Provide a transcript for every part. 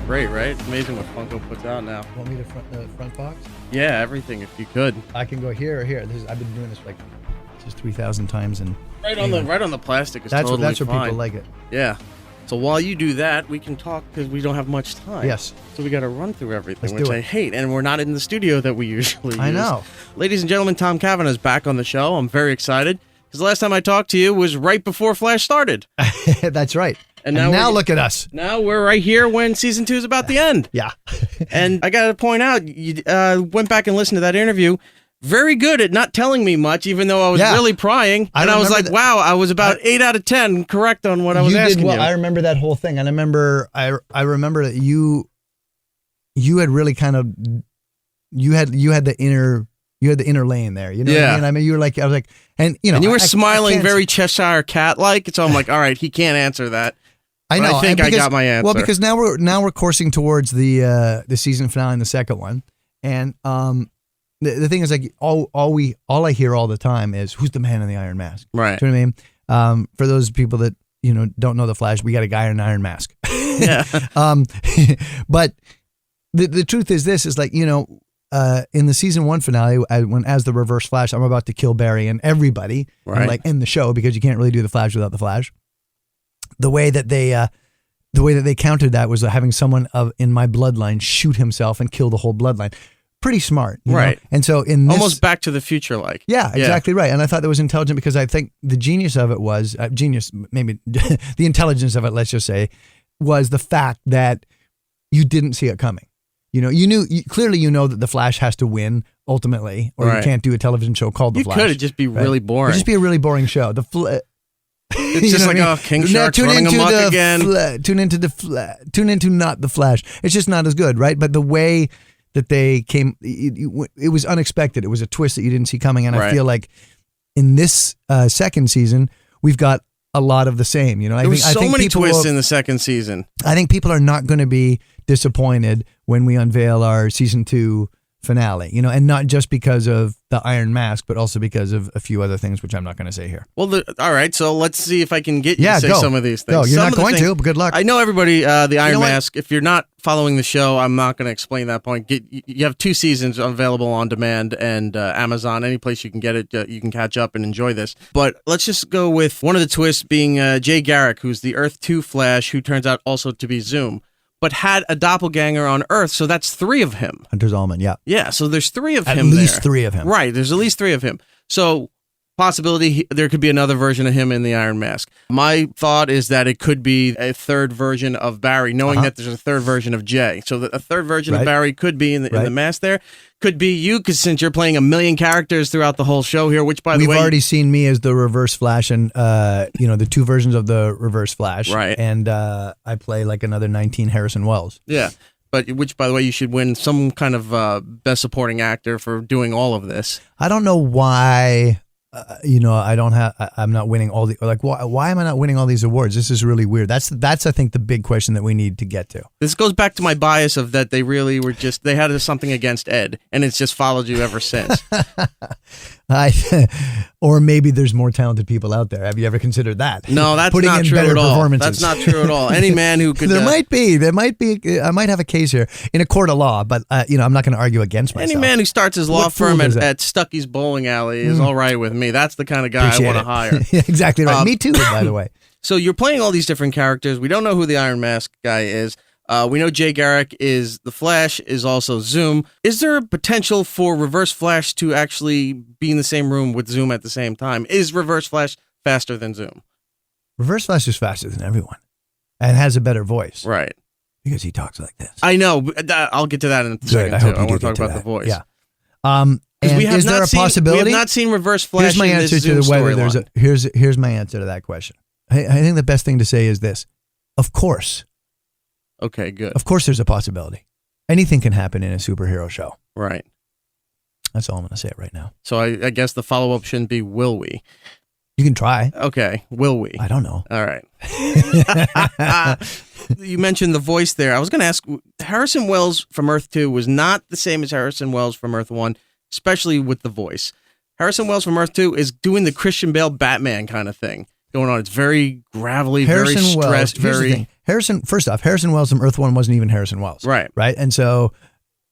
great, right? It's amazing what Funko puts out now. Want me to front box? Yeah, everything if you could. I can go here or here. I've been doing this like just 3,000 times and right on the plastic is that's totally what fine. People like it. Yeah. So while you do that, we can talk because we don't have much time. Yes. So we got to run through everything, Let's which do it. I hate, and we're not in the studio that we usually use. I know. Ladies and gentlemen, Tom Cavanagh is back on the show. I'm very excited because the last time I talked to you was right before Flash started. That's right. And now look at us. Now we're right here when season 2 is about the end. Yeah. And I got to point out, you went back and listened to that interview. Very good at not telling me much, even though I was really prying. And I was like, wow, I was about 8 out of 10 correct on what I was asking you. I remember that whole thing. And I remember that you had really kind of, you had the inner lane there. You know what I mean? I mean, you were like, I was like, and you know. And you were smiling very Cheshire Cat-like. So I'm like, all right, he can't answer that. I know. I think I got my answer. Well, because now we're coursing towards the season finale and the second one. And, the thing is, like, all I hear all the time is, who's the man in the iron mask? Right. Do you know what I mean? For those people that, don't know the Flash, we got a guy in an iron mask. Yeah. But the truth is this, is like, in the season 1 finale, when as the Reverse Flash, I'm about to kill Barry and everybody, right, and like end the show because you can't really do the Flash without the Flash. The way that they countered that was having someone in my bloodline shoot himself and kill the whole bloodline. Pretty smart, right? And so in this, almost Back to the Future, like. Yeah, exactly right. And I thought that was intelligent because I think the genius of it was maybe the intelligence of it. Let's just say was the fact that you didn't see it coming. Clearly that the Flash has to win ultimately, or you can't do a television show called The Flash. You could. It'd just be really boring. It'd just be a really boring show. It's just like, King Shark's running amok again. Tune into not the Flash. It's just not as good, right? But the way that they came, it was unexpected. It was a twist that you didn't see coming. And I feel like in this second season, we've got a lot of the same. I think so many twists in the second season. I think people are not going to be disappointed when we unveil our season 2 finale, and not just because of the Iron Mask, but also because of a few other things, which I'm not going to say here. Well, all right, so let's see if I can get you to say some of these things. Go. You're not going to, but good luck. I know everybody, the Iron Mask, if you're not following the show, I'm not going to explain that point. You have 2 seasons available on demand and Amazon, any place you can get it, you can catch up and enjoy this. But let's just go with one of the twists being Jay Garrick, who's the Earth 2 Flash, who turns out also to be Zoom, but had a doppelganger on Earth, so that's 3 of him. Hunter Zolman, yeah. Yeah, so there's 3 of him At least there. 3 of him. Right, there's at least 3 of him. So, possibility, there could be another version of him in the Iron Mask. My thought is that it could be a 3rd version of Barry, knowing that there's a 3rd version of Jay. So, a 3rd version of Barry could be in the mask there. Could be you, because since you're playing a million characters throughout the whole show here, which, by the way... We've already seen me as the Reverse Flash and, the 2 versions of the Reverse Flash. Right. And I play like another 19 Harrison Wells. Yeah. But which, by the way, you should win some kind of Best Supporting Actor for doing all of this. I don't know why, I'm not winning all the, like, why am I not winning all these awards? This is really weird. That's I think the big question that we need to get to. This goes back to my bias of that they really were they had something against Ed, and it's just followed you ever since. Or maybe there's more talented people out there. Have you ever considered that? No, that's not true at all. That's not true at all. Any man who could... There might be. I might have a case here in a court of law, but I'm not going to argue against myself. Any man who starts his law firm at Stucky's Bowling Alley is all right with me. That's the kind of guy I want to hire. Yeah, exactly right. Me too, by the way. So you're playing all these different characters. We don't know who the Iron Mask guy is. We know Jay Garrick is the Flash, is also Zoom. Is there a potential for Reverse Flash to actually be in the same room with Zoom at the same time? Is Reverse Flash faster than Zoom? Reverse Flash is faster than everyone and has a better voice. Right. Because he talks like this. I know. But I'll get to that in a second, too. I want to talk about the voice. Yeah. And is there a possibility? We have not seen Reverse Flash. Here's my answer to whether there's a. Here's my answer to that question. I think the best thing to say is this: of course. Okay, good. Of course, there's a possibility. Anything can happen in a superhero show. Right. That's all I'm going to say right now. So I guess the follow up shouldn't be will we. You can try. Okay, will we? I don't know. All right. You mentioned the voice there. I was going to ask. Harrison Wells from Earth 2 was not the same as Harrison Wells from Earth 1, especially with the voice. Harrison Wells from Earth 2 is doing the Christian Bale Batman kind of thing going on. It's very gravelly, very stressed, very... First off, Harrison Wells from Earth 1 wasn't even Harrison Wells. Right. Right. And so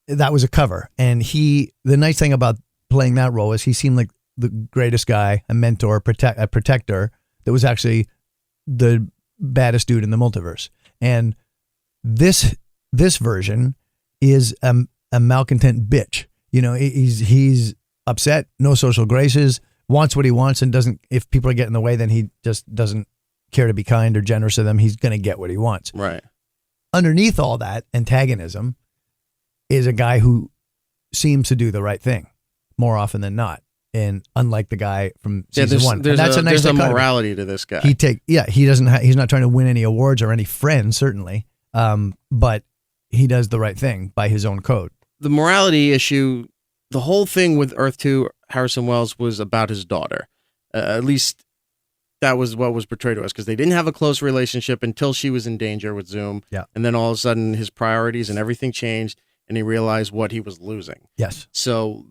that was a cover. And the nice thing about playing that role is he seemed like the greatest guy, a mentor, a protector that was actually the baddest dude in the multiverse. And this version is a malcontent bitch. You know, he's upset, no social graces, wants what he wants, and doesn't. If people are getting in the way, then he just doesn't care to be kind or generous to them. He's going to get what he wants. Right. Underneath all that antagonism is a guy who seems to do the right thing more often than not. And unlike the guy from season 1, there's a morality to this guy. He's not trying to win any awards or any friends, certainly. But he does the right thing by his own code. The morality issue, the whole thing with Earth 2, Harrison Wells, was about his daughter. At least that was what was portrayed to us, because they didn't have a close relationship until she was in danger with Zoom. Yeah. And then all of a sudden his priorities and everything changed, and he realized what he was losing. Yes. So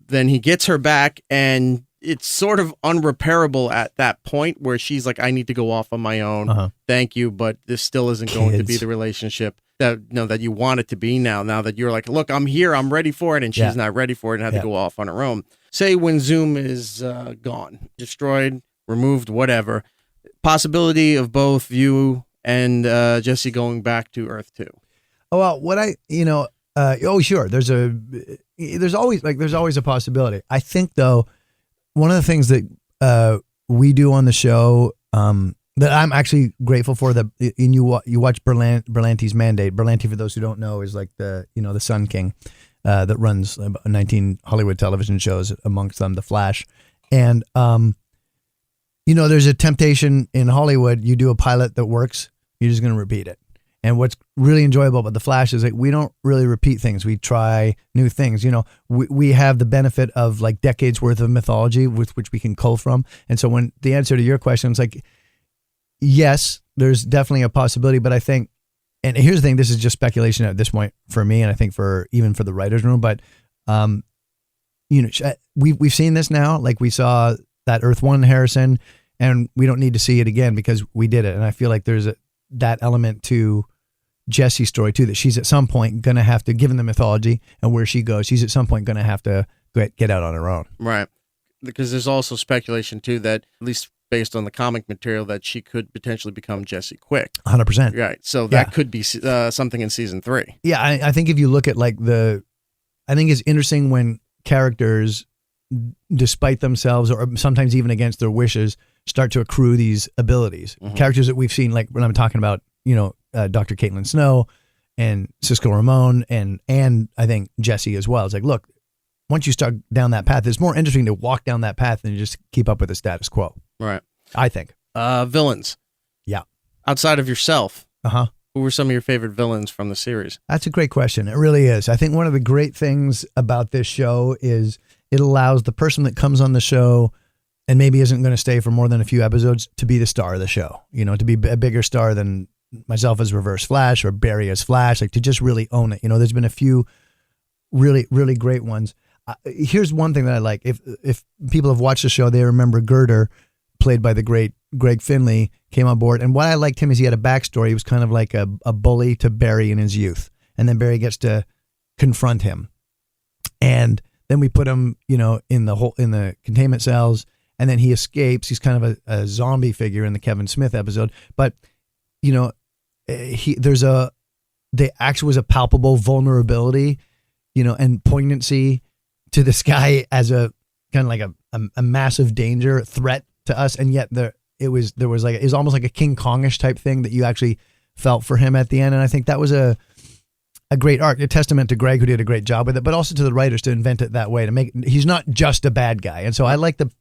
then he gets her back, and it's sort of unrepairable at that point where she's like, I need to go off on my own. Uh-huh. Thank you, but this still isn't going to be the relationship that you want it to be now that you're like, look, I'm here, I'm ready for it, and she's not ready for it and had to go off on her own. Say when Zoom is gone, destroyed, removed, whatever, possibility of both you and Jesse going back to Earth 2. Oh, well, sure. There's always a possibility. I think though, one of the things that we do on the show that I'm actually grateful for, that you watch Berlanti's Mandate. Berlanti, for those who don't know, is like the Sun King that runs 19 Hollywood television shows, amongst them The Flash. And there's a temptation in Hollywood. You do a pilot that works, you're just going to repeat it. And what's really enjoyable about The Flash is that we don't really repeat things. We try new things. We have the benefit of like decades worth of mythology with which we can cull from. And so when the answer to your question is like, yes, there's definitely a possibility, but I think, and here's the thing, this is just speculation at this point for me, and I think even for the writer's room, but we've seen this now. Like we saw that Earth 1 Harrison, and we don't need to see it again because we did it. And I feel like there's that element to Jesse's story too, that she's at some point going to have to, given the mythology and where she goes, she's at some point going to have to get out on her own. Right. Because there's also speculation too that, at least based on the comic material, that she could potentially become Jesse Quick. 100%. Right. So that could be something in season 3. Yeah. I think if you look at I think it's interesting when characters, despite themselves or sometimes even against their wishes, start to accrue these abilities. Mm-hmm. Characters that we've seen, like when I'm talking about, Dr. Caitlin Snow and Cisco Ramon and I think Jesse as well. It's like, look, once you start down that path, it's more interesting to walk down that path than just keep up with the status quo. Right. I think. Villains. Yeah. Outside of yourself. Uh-huh. Who were some of your favorite villains from the series? That's a great question. It really is. I think one of the great things about this show is it allows the person that comes on the show and maybe isn't going to stay for more than a few episodes to be the star of the show, to be a bigger star than myself as Reverse Flash or Barry as Flash, like to just really own it. There's been a few really, really great ones. Here's one thing that I like. If people have watched the show, they remember Girder, played by the great Greg Finley, came on board. And what I liked him is he had a backstory. He was kind of like a bully to Barry in his youth. And then Barry gets to confront him. And then we put him, in the containment cells, and then he escapes. He's kind of a zombie figure in the Kevin Smith episode. But, there actually was a palpable vulnerability, and poignancy to this guy as a kind of like a massive danger threat to us. And yet it was almost like a King Kongish type thing that you actually felt for him at the end. And I think that was a great arc, a testament to Greg, who did a great job with it, but also to the writers to invent it that way, to make he's not just a bad guy. And so I like the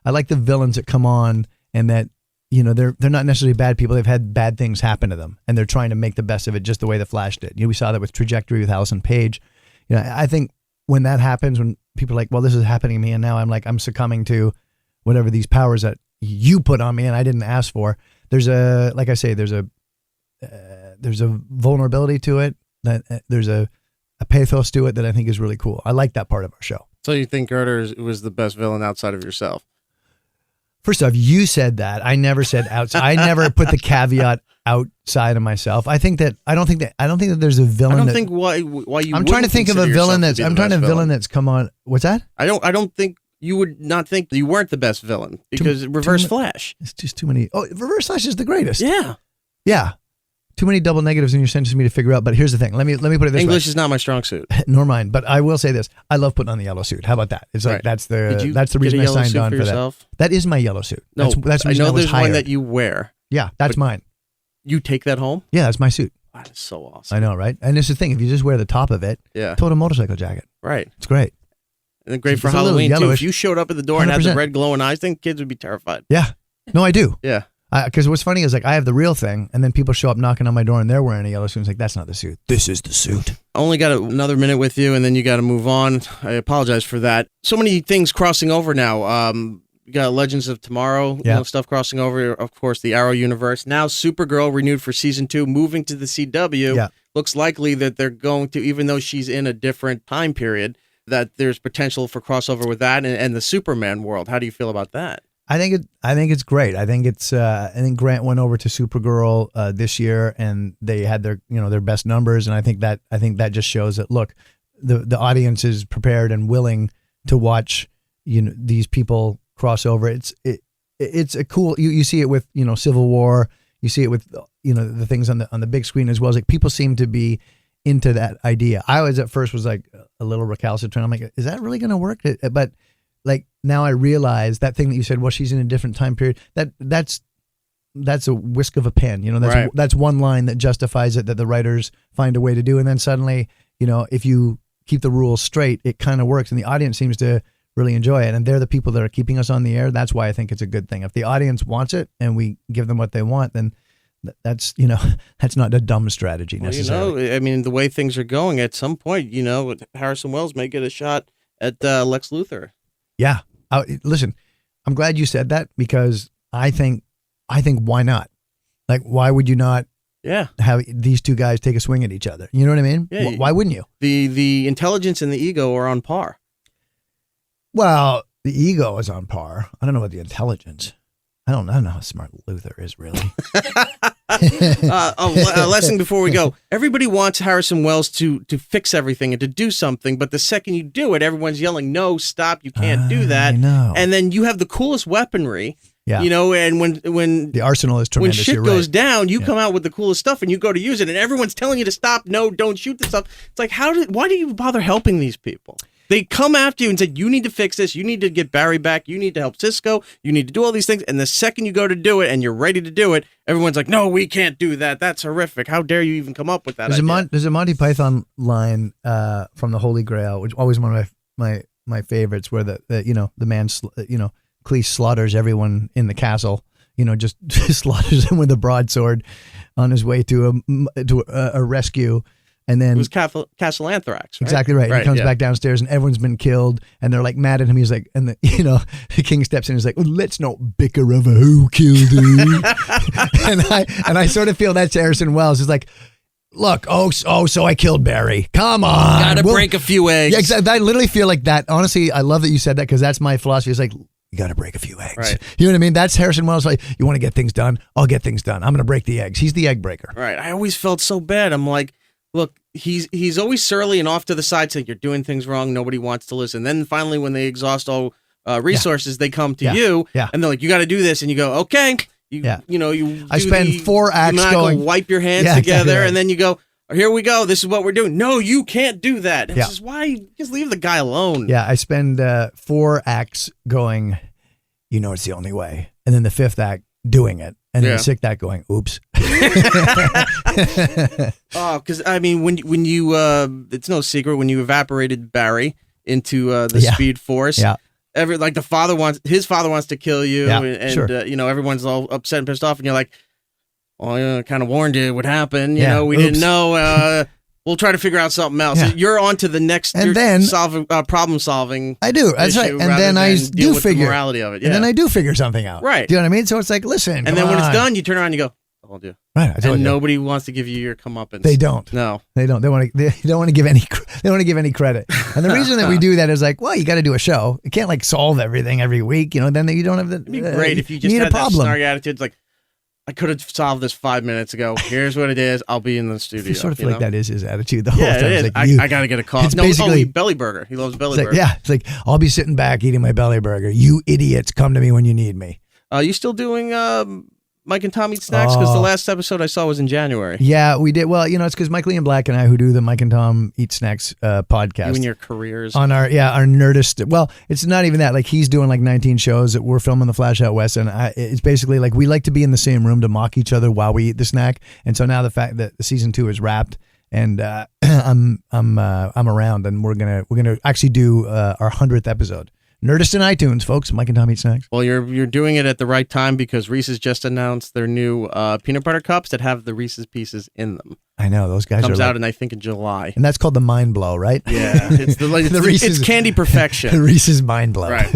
villains that come on and that, they're not necessarily bad people. They've had bad things happen to them and they're trying to make the best of it, just the way the Flash did. We saw that with Trajectory with Allison Page. I think when that happens, when people are like, well, this is happening to me, and now I'm succumbing to whatever these powers that you put on me and I didn't ask for. There's a vulnerability to it. That there's a pathos to it that I think is really cool. I like that part of our show. So you think Girder was the best villain outside of yourself? First off, you said that. I never said outside. I never put the caveat outside of myself. I don't think that there's a villain. I don't think why you. I'm trying to think of a villain that's. I'm trying to villain that's come on. What's that? I don't think you would not think that you weren't the best villain because Reverse Flash. It's just too many. Oh, Reverse Flash is the greatest. Yeah. Yeah. Too many double negatives in your sentence for me to figure out. But here's the thing. Let me put it this way. English is not my strong suit. Nor mine. But I will say this. I love putting on the yellow suit. How about that? It's like that's the reason I signed on for that. That is my yellow suit. No, that's the reason I know there's hired. one that you wear. Yeah, that's mine. You take that home? Yeah, that's my suit. That is so awesome. I know, right? And it's the thing. If you just wear the top of it, total motorcycle jacket. Right. It's great. And then great for Halloween too. If you showed up at the door 100%. And had the red glowing eyes thing, kids would be terrified. Yeah. No, I do. Yeah. Because what's funny is like I have the real thing, and then people show up knocking on my door and they're wearing a yellow suit. It's like, that's not the suit. This is the suit. I only got another minute with you, and then you got to move on. I apologize for that. So many things crossing over now. You got Legends of Tomorrow, stuff crossing over. Of course, the Arrow universe. Now Supergirl renewed for season 2, moving to the CW. Yeah. Looks likely that they're going to, even though she's in a different time period, that there's potential for crossover with that and the Superman world. How do you feel about that? I think it's great. I think Grant went over to Supergirl this year, and they had their best numbers, and I think that just shows that look, the audience is prepared and willing to watch these people cross over. It's a cool. You see it with Civil War. You see it with the things on the big screen as well. It's like people seem to be into that idea. I was at first was like a little recalcitrant. I'm like, is that really going to work? But like now I realize that thing that you said, well, she's in a different time period. That's a whisk of a pen. That's one line that justifies it that the writers find a way to do. And then suddenly, if you keep the rules straight, it kind of works. And the audience seems to really enjoy it. And they're the people that are keeping us on the air. That's why I think it's a good thing. If the audience wants it and we give them what they want, then that's not a dumb strategy necessarily. I mean, the way things are going, at some point, Harrison Wells may get a shot at Lex Luthor. Yeah. Listen, I'm glad you said that because I think why not? Like, why would you not have these two guys take a swing at each other? You know what I mean? Yeah, why wouldn't you? The intelligence and the ego are on par. Well, the ego is on par. I don't know about the intelligence. I don't know how smart Luthor is, really. A lesson before we go. Everybody wants Harrison Wells to fix everything and to do something, but the second you do it, everyone's yelling, no, stop, you can't do that. I know. And then you have the coolest weaponry, and when the arsenal is tremendous. When shit goes down, you come out with the coolest stuff and you go to use it, and everyone's telling you to stop, no, don't shoot this stuff. It's like, why do you bother helping these people? They come after you and say, you need to fix this. You need to get Barry back. You need to help Cisco. You need to do all these things. And the second you go to do it and you're ready to do it, everyone's like, no, we can't do that. That's horrific. How dare you even come up with that idea? There's a Monty Python line from the Holy Grail, which is always one of my favorites, where the man, Cleese slaughters everyone in the castle, just slaughters them with a broadsword on his way to a rescue. And then it was Castle Anthrax, right? Exactly right. He comes back downstairs and everyone's been killed and they're like mad at him. He's like, and the king steps in and is like, well, let's not bicker over who killed who. and I sort of feel that's Harrison Wells. It's like, look, so I killed Barry. Come on. Gotta break a few eggs. Yeah, exactly. I literally feel like that. Honestly, I love that you said that because that's my philosophy. It's like, you got to break a few eggs. Right. You know what I mean? That's Harrison Wells. Like, you want to get things done? I'll get things done. I'm going to break the eggs. He's the egg breaker. Right. I always felt so bad. I'm like, look, he's always surly and off to the side saying you're doing things wrong. Nobody wants to listen. Then finally, when they exhaust all resources, they come to you and they're like, you got to do this. And you go, okay. I spend 4 acts going, wipe your hands together. And then you go, here we go. This is what we're doing. No, you can't do that. It's just why just leave the guy alone. Yeah. I spend 4 acts going, it's the only way. And then the 5th act doing it. And then the 6th act going, oops. Oh, because I mean, when you it's no secret when you evaporated Barry into the Speed Force. Yeah. The father wants to kill you, and everyone's all upset and pissed off, and you're like, well, I kind of warned you what happened. We didn't know. We'll try to figure out something else. Yeah. You're on to the next. And then problem solving. I do. That's right. And then I do figure the morality of it. Yeah. And then I do figure something out. Right. Do you know what I mean? So it's like, listen. And then when it's done, you turn around and you go, I told you. Right. I told you. Nobody wants to give you your comeuppance. They don't. No. They don't. They don't want to give any. They don't want to give any credit. And the reason that we do that is like, well, you got to do a show. You can't solve everything every week. Then you don't have the. It'd be great if you just had that snarky attitude. It's like, I could have solved this 5 minutes ago. Here's what it is. I'll be in the studio. You sort of feel like that is his attitude the whole time. It is. Like, I got to get a call. It's basically belly burger. He loves belly burger. It's like, I'll be sitting back eating my belly burger. You idiots, come to me when you need me. You still doing Mike and Tom Eat Snacks? Because the last episode I saw was in January. Yeah, we did. Well, it's because Mike Lee and Black and I, who do the Mike and Tom Eat Snacks podcast. You and your careers. On our Nerdist. Well, it's not even that. Like, he's doing like 19 shows that we're filming the Flash out west. And it's basically like we like to be in the same room to mock each other while we eat the snack. And so now the fact that season 2 is wrapped and I'm around, and we're gonna actually do our 100th episode. Nerdist in iTunes, folks. Mike and Tom Eat Snacks. Well, you're doing it at the right time because Reese's just announced their new peanut butter cups that have the Reese's Pieces in them. I know, those guys comes out in, I think, in July. And that's called the Mind Blow, right? Yeah, it's it's candy perfection. The Reese's Mind Blow. Right.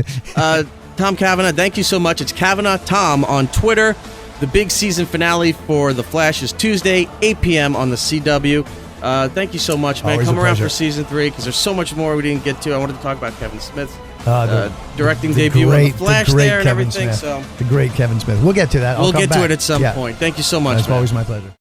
Tom Cavanagh, thank you so much. It's Cavanagh Tom on Twitter. The big season finale for The Flash is Tuesday, 8 p.m. on the CW. Thank you so much, man. Always Come a around pleasure. for season 3 because there's so much more we didn't get to. I wanted to talk about Kevin Smith's directing the debut great, on The Flash the great there and Kevin everything. Smith. So the great Kevin Smith. We'll get to that. We'll get to it at some point. Thank you so much. It's always my pleasure.